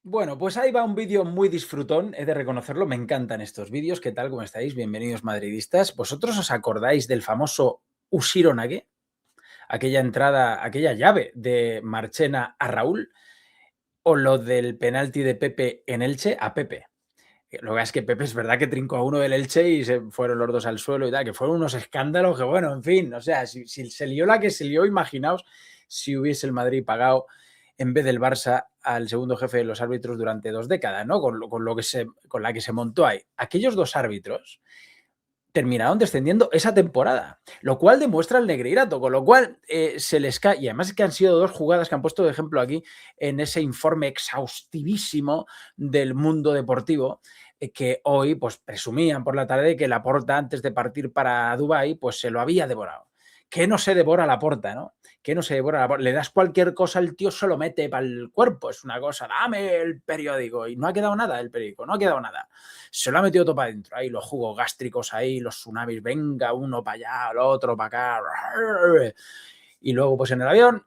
Bueno, pues ahí va un vídeo muy disfrutón, he de reconocerlo, me encantan estos vídeos. ¿Qué tal? ¿Cómo estáis? Bienvenidos madridistas. ¿Vosotros os acordáis del famoso Ushironage? Aquella entrada, aquella llave de Marchena a Raúl, o lo del penalti de Pepe en Elche a Pepe. Lo que pasa es que Pepe es verdad que trincó a uno del Elche y se fueron los dos al suelo y tal, que fueron unos escándalos que, bueno, en fin, o sea, si se lió la que se lió, imaginaos si hubiese el Madrid pagado en vez del Barça al segundo jefe de los árbitros durante 2 décadas, ¿no? Con la que se montó ahí. Aquellos dos árbitros terminaron descendiendo esa temporada, lo cual demuestra el Negreirato, con lo cual se les cae, y además es que han sido dos jugadas que han puesto de ejemplo aquí en ese informe exhaustivísimo del mundo deportivo, que hoy pues presumían por la tarde que Laporta antes de partir para Dubái pues se lo había devorado. Que no se devora Laporta, ¿no? Que no se devora Laporta. Le das cualquier cosa, el tío se lo mete para el cuerpo, es una cosa, dame el periódico, y no ha quedado nada el periódico, no ha quedado nada. Se lo ha metido todo para adentro, ahí los jugos gástricos ahí, los tsunamis, venga, uno para allá, el otro para acá, y luego pues en el avión,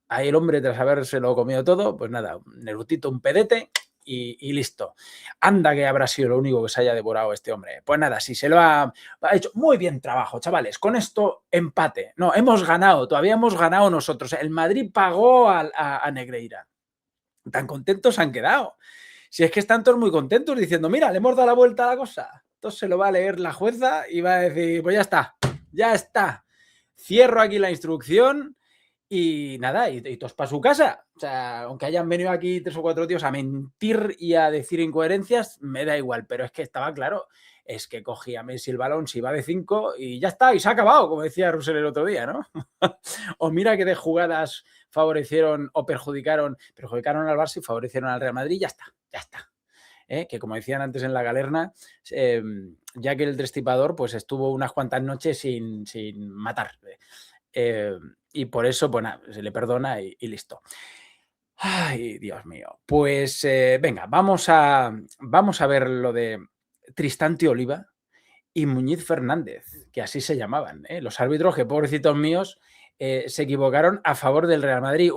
ahí el hombre tras habérselo comido todo, pues nada, un erutito, un pedete y listo. Anda que habrá sido lo único que se haya devorado este hombre. Pues nada, si se lo ha hecho muy bien trabajo, chavales, con esto empate. No, hemos ganado, todavía hemos ganado nosotros. El Madrid pagó a Negreira. Tan contentos han quedado. Si es que están todos muy contentos diciendo, mira, le hemos dado la vuelta a la cosa. Entonces se lo va a leer la jueza y va a decir, pues ya está, ya está. Cierro aquí la instrucción y nada, y todos para su casa. O sea, aunque hayan venido aquí 3 o 4 tíos a mentir y a decir incoherencias, me da igual, pero es que estaba claro, es que cogía Messi el balón, se iba de 5 y ya está, y se ha acabado, como decía Russell el otro día, ¿no? O mira que de jugadas favorecieron o perjudicaron al Barça y favorecieron al Real Madrid, ya está, ya está. Que como decían antes en la galerna, ya que el Destripador pues estuvo unas cuantas noches sin matar. Y por eso, pues nada, se le perdona y listo. Ay, Dios mío. Pues venga, vamos a ver lo de Tristante Oliva y Muñiz Fernández, que así se llamaban, los árbitros que, pobrecitos míos, se equivocaron a favor del Real Madrid.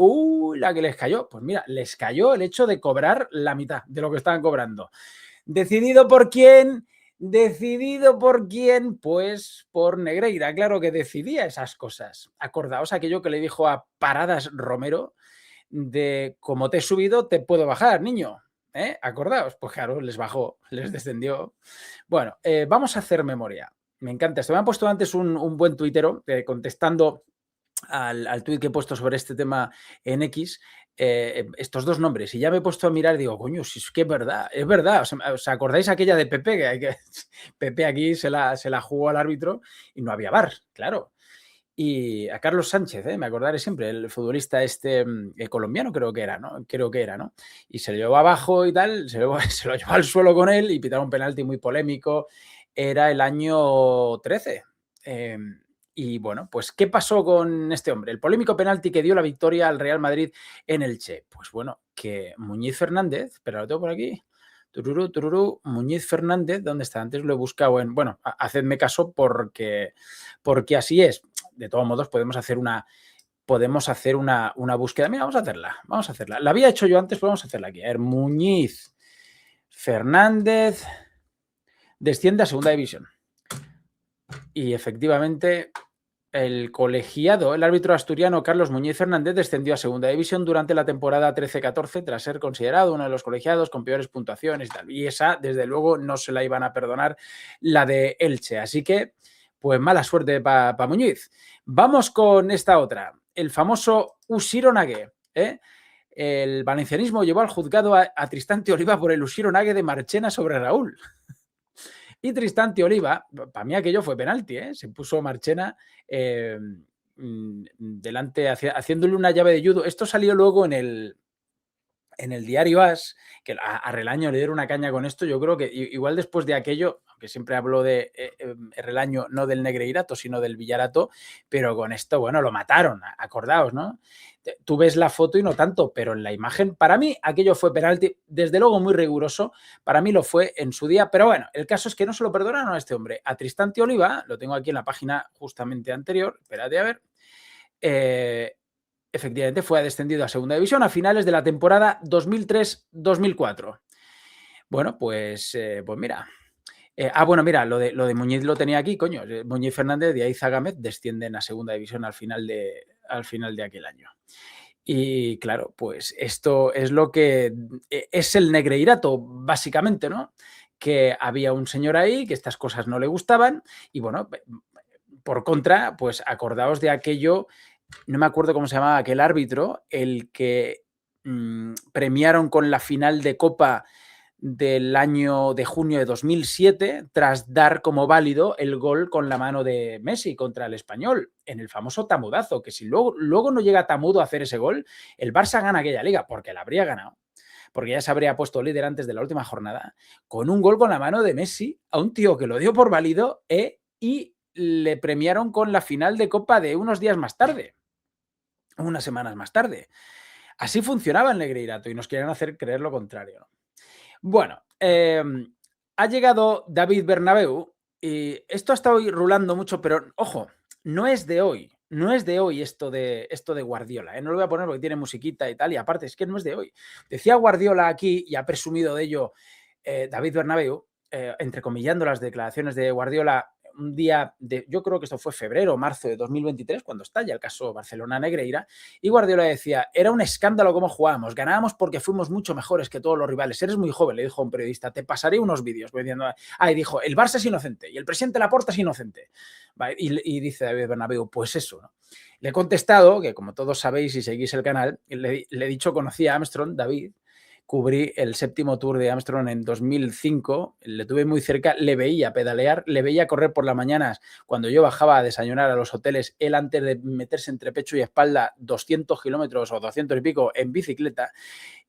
La que les cayó. Pues mira, les cayó el hecho de cobrar la mitad de lo que estaban cobrando. ¿Decidido por quién? ¿Decidido por quién? Pues por Negreira, claro que decidía esas cosas. Acordaos aquello que le dijo a Paradas Romero de como te he subido, te puedo bajar, niño. Acordaos, pues claro, les bajó, les descendió. Bueno, vamos a hacer memoria. Me encanta esto. Me han puesto antes un buen tuitero contestando al tuit que he puesto sobre este tema en X, estos dos nombres, y ya me he puesto a mirar y digo, coño, si es que es verdad, es verdad. ¿Os acordáis aquella de Pepe? Pepe aquí se la jugó al árbitro y no había VAR, claro. Y a Carlos Sánchez, me acordaré siempre, el futbolista este colombiano creo que era, ¿no? Creo que era, ¿no? Y se lo llevó abajo y tal, se lo llevó al suelo con él y pitaron un penalti muy polémico. Era el año 13. Y bueno, pues ¿qué pasó con este hombre? El polémico penalti que dio la victoria al Real Madrid en Elche. Pues bueno, que Muñiz Fernández, pero lo tengo por aquí, tururú, tururú, Muñiz Fernández, ¿dónde está? Antes lo he buscado en, bueno, hacedme caso porque así es. De todos modos, podemos hacer una búsqueda. Mira, vamos a hacerla. La había hecho yo antes, pero vamos a hacerla aquí. A ver, Muñiz Fernández desciende a segunda división. Y efectivamente, el colegiado, el árbitro asturiano Carlos Muñiz Fernández descendió a segunda división durante la temporada 13-14 tras ser considerado uno de los colegiados con peores puntuaciones y tal. Y esa, desde luego, no se la iban a perdonar, la de Elche. Así que, pues mala suerte para Muñiz. Vamos con esta otra. El famoso Ushironage, El valencianismo llevó al juzgado a Tristante Oliva por el Ushironage de Marchena sobre Raúl. Y Tristante Oliva, para mí aquello fue penalti, se puso Marchena delante, haciéndole una llave de judo. Esto salió luego en el diario AS, que a Relaño le dieron una caña con esto. Yo creo que igual después de aquello, aunque siempre hablo de Relaño, no del Negreirato, sino del Villarato, pero con esto, bueno, lo mataron, acordaos, ¿no? Tú ves la foto y no tanto, pero en la imagen, para mí aquello fue penalti, desde luego muy riguroso, para mí lo fue en su día, pero bueno, el caso es que no se lo perdonaron a este hombre. A Tristante Oliva, lo tengo aquí en la página justamente anterior, espérate a ver, efectivamente fue descendido a segunda división a finales de la temporada 2003-2004. Bueno, pues mira. Bueno, mira, lo de Muñiz lo tenía aquí, coño. Muñiz Fernández y Aiza Gámez descienden a segunda división al final de aquel año. Y claro, pues esto es lo que es el Negreirato, básicamente, ¿no? Que había un señor ahí que estas cosas no le gustaban y bueno, por contra, pues acordaos de aquello, no me acuerdo cómo se llamaba aquel árbitro, el que premiaron con la final de Copa del año de junio de 2007 tras dar como válido el gol con la mano de Messi contra el Español en el famoso tamudazo, que si luego no llega Tamudo a hacer ese gol, el Barça gana aquella liga, porque la habría ganado, porque ya se habría puesto líder antes de la última jornada, con un gol con la mano de Messi a un tío que lo dio por válido y le premiaron con la final de Copa de unos días más tarde, unas semanas más tarde. Así funcionaba el Negreirato y nos quieren hacer creer lo contrario, ¿no? Bueno, ha llegado David Bernabéu y esto ha estado rulando mucho, pero ojo, no es de hoy. No es de hoy esto de Guardiola. No lo voy a poner porque tiene musiquita y tal, y aparte es que no es de hoy. Decía Guardiola aquí, y ha presumido de ello David Bernabéu, entrecomillando las declaraciones de Guardiola un día yo creo que esto fue febrero o marzo de 2023, cuando estalla el caso Barcelona-Negreira, y Guardiola decía, era un escándalo cómo jugábamos, ganábamos porque fuimos mucho mejores que todos los rivales, eres muy joven, le dijo a un periodista, te pasaré unos vídeos, diciendo, y dijo, el Barça es inocente, y el presidente Laporta es inocente, y dice David Bernabéu, pues eso, ¿no? Le he contestado, que como todos sabéis y seguís el canal, le he dicho, conocía a Armstrong, David, cubrí el 7º Tour de Armstrong en 2005, le tuve muy cerca, le veía pedalear, le veía correr por las mañanas cuando yo bajaba a desayunar a los hoteles, él antes de meterse entre pecho y espalda 200 kilómetros o 200 y pico en bicicleta,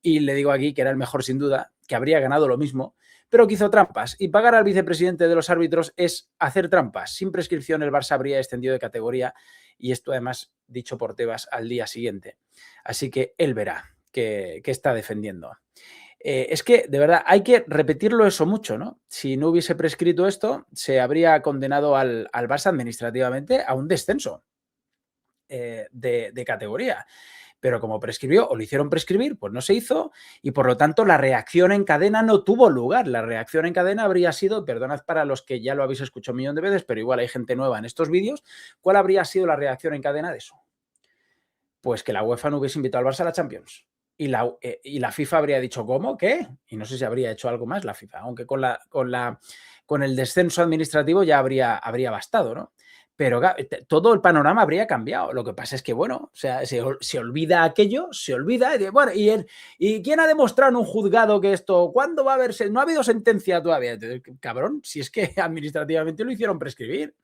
y le digo aquí que era el mejor sin duda, que habría ganado lo mismo, pero que hizo trampas, y pagar al vicepresidente de los árbitros es hacer trampas. Sin prescripción el Barça habría descendido de categoría, y esto además dicho por Tebas al día siguiente. Así que él verá que está defendiendo. Es que, de verdad, hay que repetirlo eso mucho, ¿no? Si no hubiese prescrito esto, se habría condenado al Barça administrativamente a un descenso de categoría. Pero como prescribió o lo hicieron prescribir, pues no se hizo y por lo tanto la reacción en cadena no tuvo lugar. La reacción en cadena habría sido, perdonad para los que ya lo habéis escuchado un millón de veces, pero igual hay gente nueva en estos vídeos, ¿cuál habría sido la reacción en cadena de eso? Pues que la UEFA no hubiese invitado al Barça a la Champions. Y la FIFA habría dicho, ¿cómo? ¿Qué? Y no sé si habría hecho algo más la FIFA, aunque con el descenso administrativo ya habría bastado, ¿no? Pero todo el panorama habría cambiado. Lo que pasa es que, bueno, o sea, se olvida aquello, se olvida. Bueno, ¿y quién ha demostrado en un juzgado que esto? ¿Cuándo va a haber? No ha habido sentencia todavía. Entonces, cabrón, si es que administrativamente lo hicieron prescribir.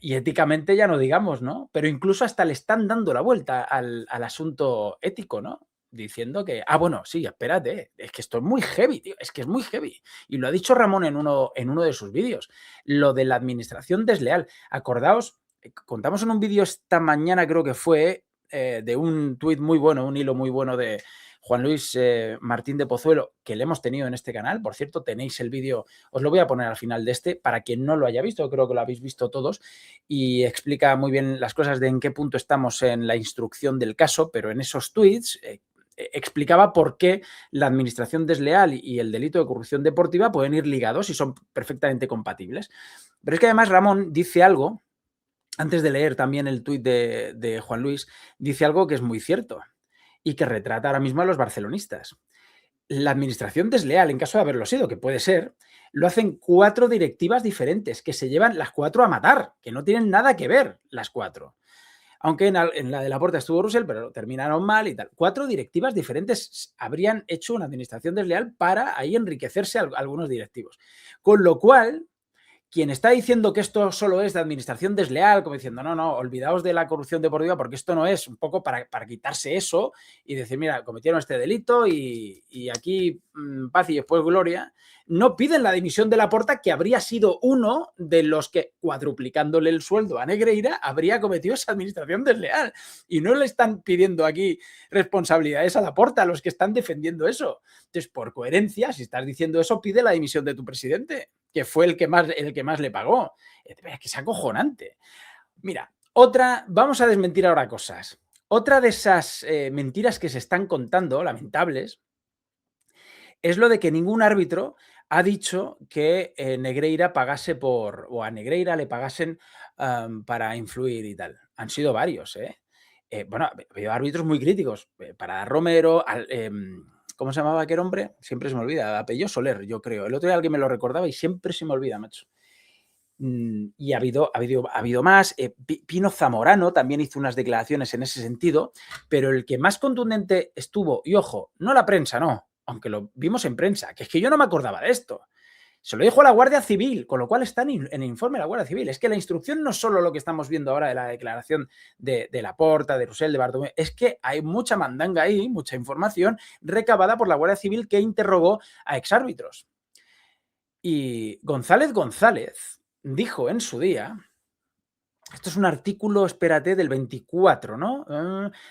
Y éticamente ya no digamos, ¿no? Pero incluso hasta le están dando la vuelta al asunto ético, ¿no? Diciendo que, bueno, sí, espérate, es que esto es muy heavy, tío, es que es muy heavy. Y lo ha dicho Ramón en uno de sus vídeos, lo de la administración desleal. Acordaos, contamos en un vídeo esta mañana, creo que fue, de un tuit muy bueno, un hilo muy bueno de Juan Luis Martín de Pozuelo, que le hemos tenido en este canal. Por cierto, tenéis el vídeo, os lo voy a poner al final de este, para quien no lo haya visto, creo que lo habéis visto todos, y explica muy bien las cosas de en qué punto estamos en la instrucción del caso, pero en esos tweets explicaba por qué la administración desleal y el delito de corrupción deportiva pueden ir ligados y son perfectamente compatibles. Pero es que además Ramón dice algo, antes de leer también el tuit de Juan Luis, dice algo que es muy cierto y que retrata ahora mismo a los barcelonistas. La administración desleal, en caso de haberlo sido, que puede ser, lo hacen 4 directivas diferentes, que se llevan las 4 a matar, que no tienen nada que ver las 4. Aunque en la de Laporta estuvo Russell, pero terminaron mal y tal. 4 directivas diferentes habrían hecho una administración desleal para ahí enriquecerse a algunos directivos. Con lo cual, quien está diciendo que esto solo es de administración desleal, como diciendo, no, olvidaos de la corrupción deportiva porque esto no es, un poco para quitarse eso y decir, mira, cometieron este delito y aquí paz y después gloria, no piden la dimisión de Laporta, que habría sido uno de los que, cuadruplicándole el sueldo a Negreira, habría cometido esa administración desleal. Y no le están pidiendo aquí responsabilidades a Laporta, a los que están defendiendo eso. Entonces, por coherencia, si estás diciendo eso, pide la dimisión de tu presidente, que fue el que más le pagó. Es que es acojonante. Mira, Otra, vamos a desmentir ahora cosas. Otra de esas mentiras que se están contando, lamentables, es lo de que ningún árbitro ha dicho que Negreira pagase o a Negreira le pagasen para influir y tal. Han sido varios, ¿eh? Bueno, ha habido árbitros muy críticos. Para Romero, ¿cómo se llamaba aquel hombre? Siempre se me olvida. Apellido Soler, yo creo. El otro día alguien me lo recordaba y siempre se me olvida, macho. Y ha habido más. Pino Zamorano también hizo unas declaraciones en ese sentido, pero el que más contundente estuvo, y ojo, no la prensa, no, aunque lo vimos en prensa, que es que yo no me acordaba de esto. Se lo dijo a la Guardia Civil, con lo cual está en el informe de la Guardia Civil. Es que la instrucción no es solo lo que estamos viendo ahora de la declaración de Laporta, de Roussel, de Bartomeu, es que hay mucha mandanga ahí, mucha información recabada por la Guardia Civil que interrogó a exárbitros. Y González dijo en su día, esto es un artículo, espérate, del 24, ¿no?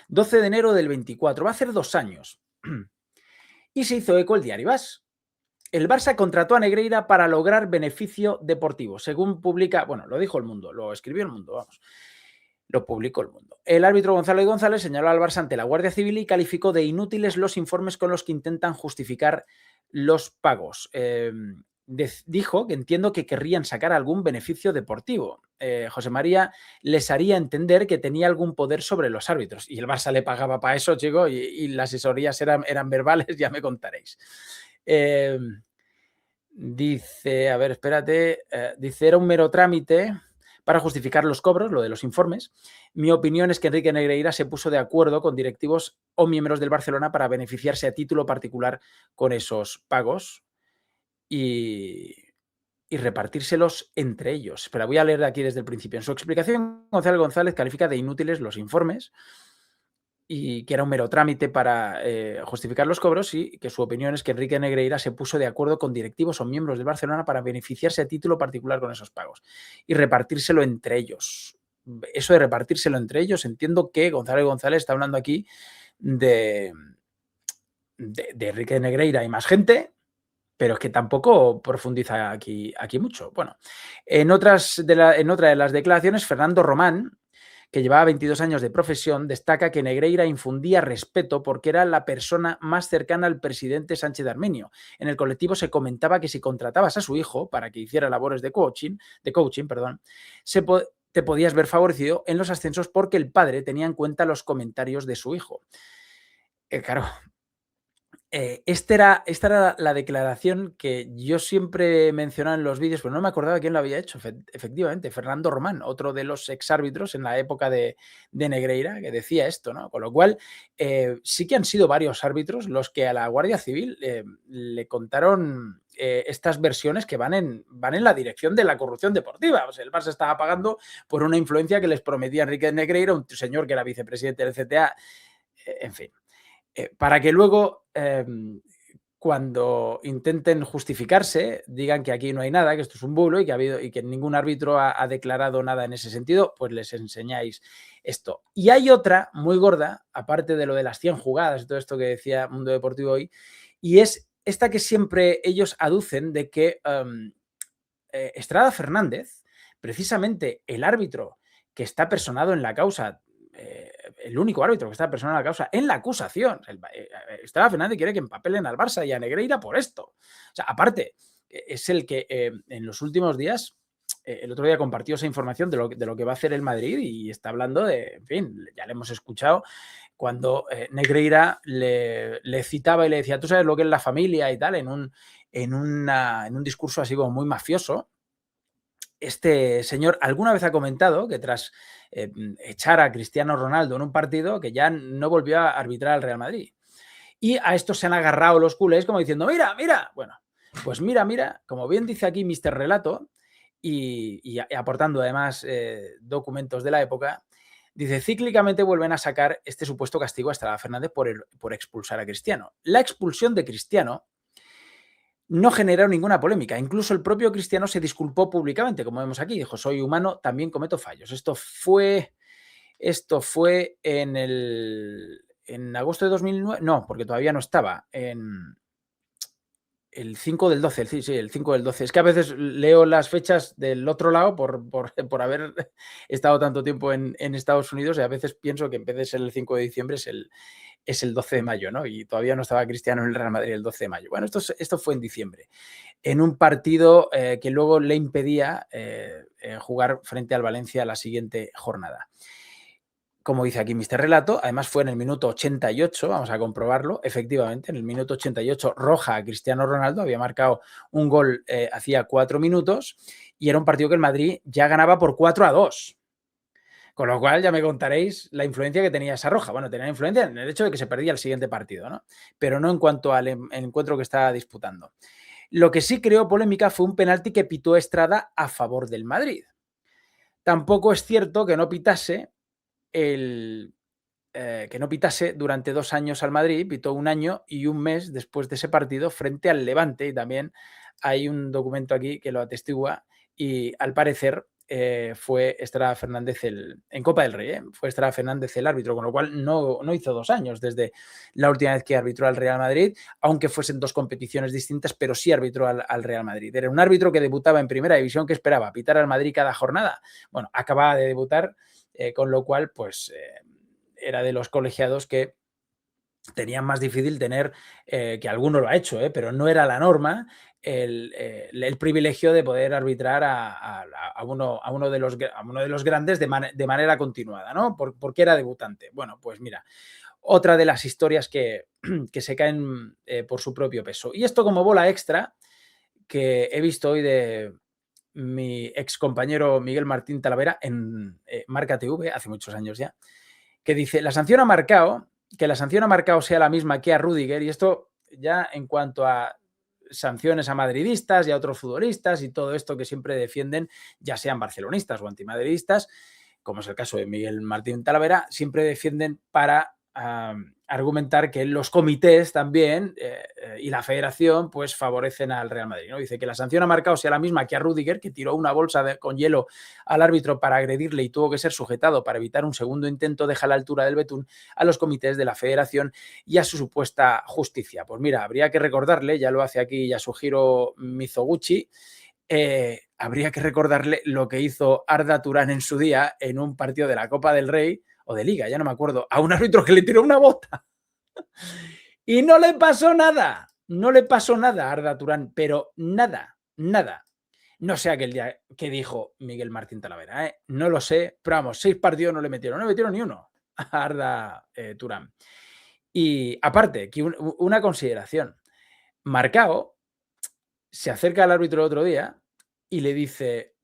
12 de enero del 24, va a hacer 2 años. Y se hizo eco el diario AS. El Barça contrató a Negreira para lograr beneficio deportivo, según publica, bueno, lo dijo El Mundo, lo escribió El Mundo, vamos, lo publicó El Mundo. El árbitro González señaló al Barça ante la Guardia Civil y calificó de inútiles los informes con los que intentan justificar los pagos. Dijo que entiendo que querrían sacar algún beneficio deportivo. José María les haría entender que tenía algún poder sobre los árbitros y el Barça le pagaba para eso, chico, y las asesorías eran verbales, ya me contaréis. Dice, a ver, espérate, dice, era un mero trámite para justificar los cobros, lo de los informes. Mi opinión es que Enrique Negreira se puso de acuerdo con directivos o miembros del Barcelona para beneficiarse a título particular con esos pagos y repartírselos entre ellos. Pero voy a leer aquí desde el principio. En su explicación, González califica de inútiles los informes y que era un mero trámite para justificar los cobros y que su opinión es que Enrique Negreira se puso de acuerdo con directivos o miembros del Barcelona para beneficiarse a título particular con esos pagos y repartírselo entre ellos. Eso de repartírselo entre ellos, entiendo que González está hablando aquí de Enrique Negreira y más gente, pero es que tampoco profundiza aquí mucho. Bueno, en otra de las declaraciones, Fernando Román, que llevaba 22 años de profesión, destaca que Negreira infundía respeto porque era la persona más cercana al presidente Sánchez Armenio. En el colectivo se comentaba que si contratabas a su hijo para que hiciera labores de coaching, te podías ver favorecido en los ascensos porque el padre tenía en cuenta los comentarios de su hijo. Claro, esta era la declaración que yo siempre mencionaba en los vídeos, pero no me acordaba quién lo había hecho. Efectivamente, Fernando Román, otro de los exárbitros en la época de Negreira, que decía esto, ¿no? Con lo cual, sí que han sido varios árbitros los que a la Guardia Civil le contaron estas versiones que van en la dirección de la corrupción deportiva. O sea, el Barça estaba pagando por una influencia que les prometía Enrique Negreira, un señor que era vicepresidente del CTA, en fin. Para que luego, cuando intenten justificarse, digan que aquí no hay nada, que esto es un bulo y que ningún árbitro ha declarado nada en ese sentido, pues les enseñáis esto. Y hay otra muy gorda, aparte de lo de las 100 jugadas y todo esto que decía Mundo Deportivo hoy, y es esta que siempre ellos aducen de que Estrada Fernández, precisamente el árbitro que está personado en la causa, el único árbitro que está personado en la causa, en la acusación. Estrada Fernández quiere que empapelen al Barça y a Negreira por esto. O sea, aparte, es el que en los últimos días, el otro día compartió esa información de lo que va a hacer el Madrid y está hablando de, en fin, ya le hemos escuchado cuando Negreira le citaba y le decía, tú sabes lo que es la familia y tal, en un discurso así como muy mafioso. Este señor alguna vez ha comentado que tras echar a Cristiano Ronaldo en un partido, que ya no volvió a arbitrar al Real Madrid. Y a esto se han agarrado los culés como diciendo, mira, bueno, pues mira, como bien dice aquí Mr. Relato, y aportando además documentos de la época, dice, cíclicamente vuelven a sacar este supuesto castigo a Estrada Fernández por expulsar a Cristiano. La expulsión de Cristiano no generó ninguna polémica. Incluso el propio Cristiano se disculpó públicamente, como vemos aquí. Dijo, soy humano, también cometo fallos. Esto fue en agosto de 2009. No, porque todavía no estaba. el 5 del 12, sí, el 5 del 12. Es que a veces leo las fechas del otro lado por haber estado tanto tiempo en Estados Unidos y a veces pienso que en vez de ser el 5 de diciembre es el 12 de mayo, ¿no? Y todavía no estaba Cristiano en el Real Madrid el 12 de mayo. Bueno, esto fue en diciembre, en un partido que luego le impedía jugar frente al Valencia la siguiente jornada. Como dice aquí Mr. Relato, además fue en el minuto 88, vamos a comprobarlo, efectivamente, en el minuto 88, roja a Cristiano Ronaldo, había marcado un gol hacía 4 minutos y era un partido que el Madrid ya ganaba por 4-2. Con lo cual ya me contaréis la influencia que tenía esa roja. Bueno, tenía influencia en el hecho de que se perdía el siguiente partido, ¿no? Pero no en cuanto al encuentro que estaba disputando. Lo que sí creó polémica fue un penalti que pitó Estrada a favor del Madrid. Tampoco es cierto que no pitase durante 2 años al Madrid, pitó 1 año y 1 mes después de ese partido frente al Levante, y también hay un documento aquí que lo atestigua, y al parecer fue Estrada Fernández en Copa del Rey, fue Estrada Fernández el árbitro, con lo cual no hizo 2 años desde la última vez que arbitró al Real Madrid, aunque fuesen 2 competiciones distintas, pero sí arbitró al Real Madrid. Era un árbitro que debutaba en Primera División, que esperaba pitar al Madrid cada jornada. Bueno, acababa de debutar, con lo cual, pues era de los colegiados que tenían más difícil tener, que alguno lo ha hecho, pero no era la norma, el privilegio de poder arbitrar a uno de los grandes de manera continuada, ¿no? Porque era debutante. Bueno, pues mira, otra de las historias que se caen por su propio peso. Y esto como bola extra que he visto hoy de mi ex compañero Miguel Martín Talavera en Marca TV, hace muchos años ya, que dice, que la sanción ha marcado sea la misma que a Rüdiger, y esto ya en cuanto a sanciones a madridistas y a otros futbolistas y todo esto que siempre defienden, ya sean barcelonistas o antimadridistas, como es el caso de Miguel Martín Talavera, siempre defienden para argumentar que los comités también y la federación pues favorecen al Real Madrid, ¿no? Dice que la sanción ha marcado sea la misma que a Rüdiger, que tiró una bolsa con hielo al árbitro para agredirle y tuvo que ser sujetado para evitar un segundo intento, deja a la altura del betún a los comités de la federación y a su supuesta justicia. Pues mira, habría que recordarle, ya lo hace aquí Yasuhiro Mizoguchi, habría que recordarle lo que hizo Arda Turán en su día en un partido de la Copa del Rey o de Liga, ya no me acuerdo, a un árbitro que le tiró una bota y no le pasó nada. No le pasó nada a Arda Turán, pero nada. No sé aquel día que dijo Miguel Martín Talavera, no lo sé, pero vamos, 6 partidos no le metieron ni uno a Arda Turán. Y aparte, aquí una consideración. Marcao se acerca al árbitro el otro día y le dice,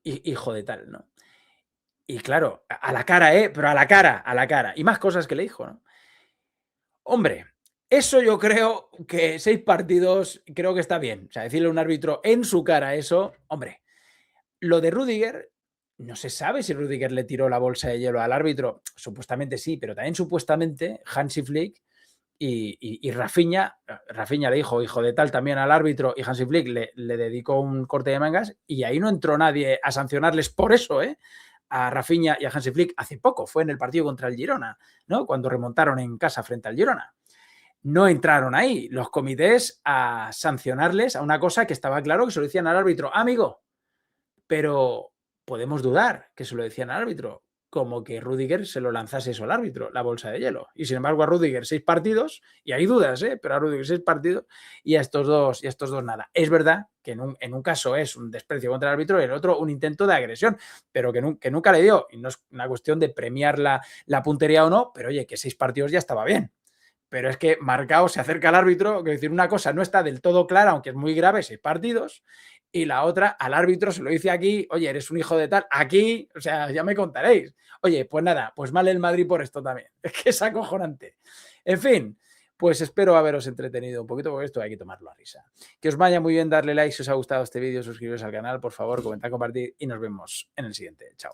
hijo de tal, ¿no? Y claro, a la cara, pero a la cara. Y más cosas que le dijo, ¿no? Hombre, eso yo creo que 6 partidos creo que está bien. O sea, decirle a un árbitro en su cara eso, hombre. Lo de Rüdiger, no se sabe si Rüdiger le tiró la bolsa de hielo al árbitro. Supuestamente sí, pero también supuestamente Hansi Flick y Rafinha le dijo hijo de tal también al árbitro y Hansi Flick le dedicó un corte de mangas y ahí no entró nadie a sancionarles por eso, a Rafinha y a Hansi Flick hace poco, fue en el partido contra el Girona, ¿no? Cuando remontaron en casa frente al Girona. No entraron ahí los comités a sancionarles a una cosa que estaba claro que se lo decían al árbitro, amigo, pero podemos dudar que se lo decían al árbitro, como que Rüdiger se lo lanzase eso al árbitro, la bolsa de hielo. Y sin embargo a Rüdiger 6 partidos, y hay dudas, pero a Rüdiger 6 partidos y a estos dos nada. Es verdad que en un caso es un desprecio contra el árbitro y en el otro un intento de agresión, pero que nunca le dio. Y no es una cuestión de premiar la puntería o no, pero oye, que 6 partidos ya estaba bien. Pero es que Marcao se acerca al árbitro, que decir, una cosa no está del todo clara, aunque es muy grave, 6 partidos, y la otra al árbitro se lo dice aquí, oye, eres un hijo de tal, aquí, o sea, ya me contaréis. Oye, pues nada, pues mal el Madrid por esto también. Es que es acojonante. En fin, pues espero haberos entretenido un poquito, porque esto hay que tomarlo a risa. Que os vaya muy bien, darle like si os ha gustado este vídeo, suscribiros al canal, por favor, comentar, compartir y nos vemos en el siguiente. Chao.